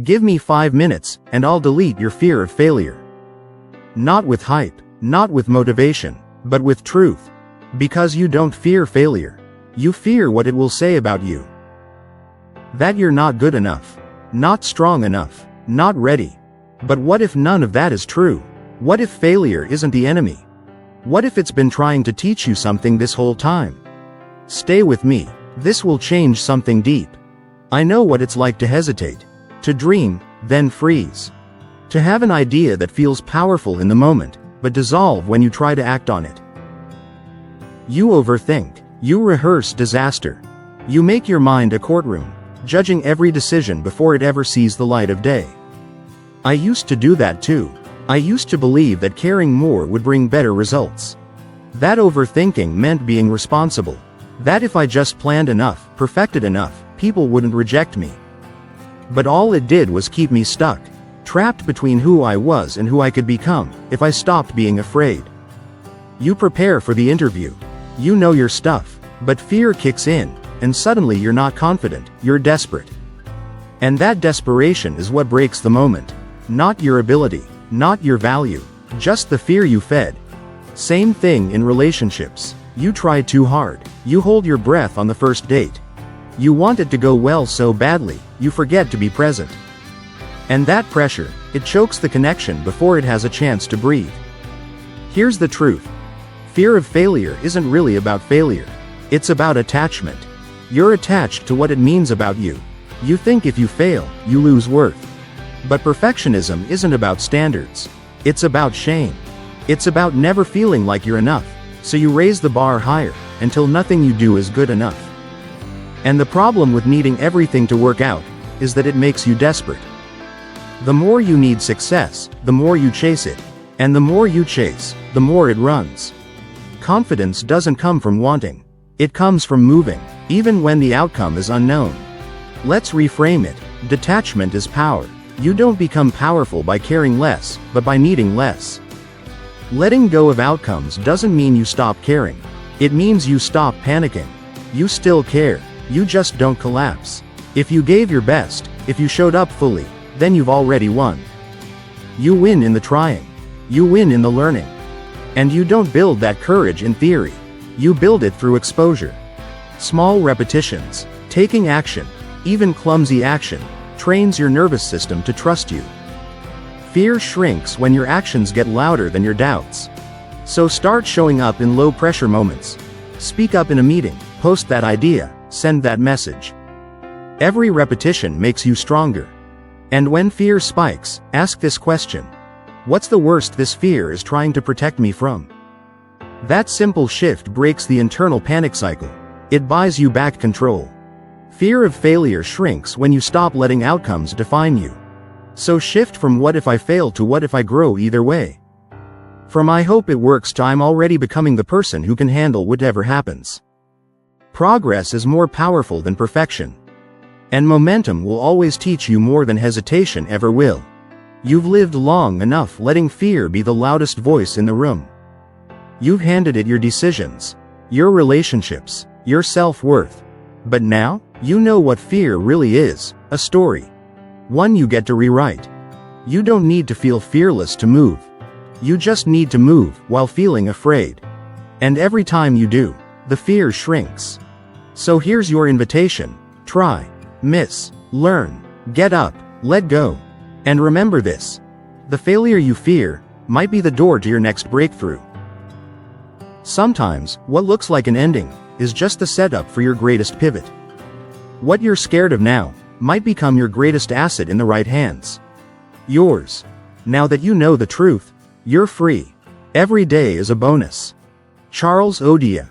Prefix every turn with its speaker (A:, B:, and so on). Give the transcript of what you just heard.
A: Give me 5 minutes, and I'll delete your fear of failure. Not with hype, not with motivation, but with truth. Because you don't fear failure. You fear what it will say about you. That you're not good enough. Not strong enough. Not ready. But what if none of that is true? What if failure isn't the enemy? What if it's been trying to teach you something this whole time? Stay with me. This will change something deep. I know what it's like to hesitate. To dream, then freeze. To have an idea that feels powerful in the moment, but dissolve when you try to act on it. You overthink. You rehearse disaster. You make your mind a courtroom, judging every decision before it ever sees the light of day. I used to do that too. I used to believe that caring more would bring better results. That overthinking meant being responsible. That if I just planned enough, perfected enough, people wouldn't reject me. But all it did was keep me stuck, trapped between who I was and who I could become, if I stopped being afraid. You prepare for the interview. You know your stuff, but fear kicks in, and suddenly you're not confident, you're desperate. And that desperation is what breaks the moment. Not your ability, not your value, just the fear you fed. Same thing in relationships. You try too hard. You hold your breath on the first date. You want it to go well so badly, you forget to be present. And that pressure, it chokes the connection before it has a chance to breathe. Here's the truth. Fear of failure isn't really about failure. It's about attachment. You're attached to what it means about you. You think if you fail, you lose worth. But perfectionism isn't about standards. It's about shame. It's about never feeling like you're enough, so you raise the bar higher, until nothing you do is good enough. And the problem with needing everything to work out, is that it makes you desperate. The more you need success, the more you chase it. And the more you chase, the more it runs. Confidence doesn't come from wanting. It comes from moving, even when the outcome is unknown. Let's reframe it. Detachment is power. You don't become powerful by caring less, but by needing less. Letting go of outcomes doesn't mean you stop caring. It means you stop panicking. You still care. You just don't collapse. If you gave your best, if you showed up fully, then you've already won. You win in the trying. You win in the learning. And you don't build that courage in theory. You build it through exposure. Small repetitions, taking action, even clumsy action, trains your nervous system to trust you. Fear shrinks when your actions get louder than your doubts. So start showing up in low-pressure moments. Speak up in a meeting, post that idea, send that message. Every repetition makes you stronger. And when fear spikes, ask this question. What's the worst this fear is trying to protect me from? That simple shift breaks the internal panic cycle. It buys you back control. Fear of failure shrinks when you stop letting outcomes define you. So shift from what if I fail to what if I grow either way. From I hope it works to I'm already becoming the person who can handle whatever happens. Progress is more powerful than perfection. And momentum will always teach you more than hesitation ever will. You've lived long enough letting fear be the loudest voice in the room. You've handed it your decisions, your relationships, your self-worth. But now, you know what fear really is, a story. One you get to rewrite. You don't need to feel fearless to move. You just need to move while feeling afraid. And every time you do, the fear shrinks. So here's your invitation. Try, miss, learn, get up, let go. And remember this. The failure you fear might be the door to your next breakthrough. Sometimes, what looks like an ending is just the setup for your greatest pivot. What you're scared of now might become your greatest asset in the right hands. Yours. Now that you know the truth, you're free. Every day is a bonus. Charles Odia.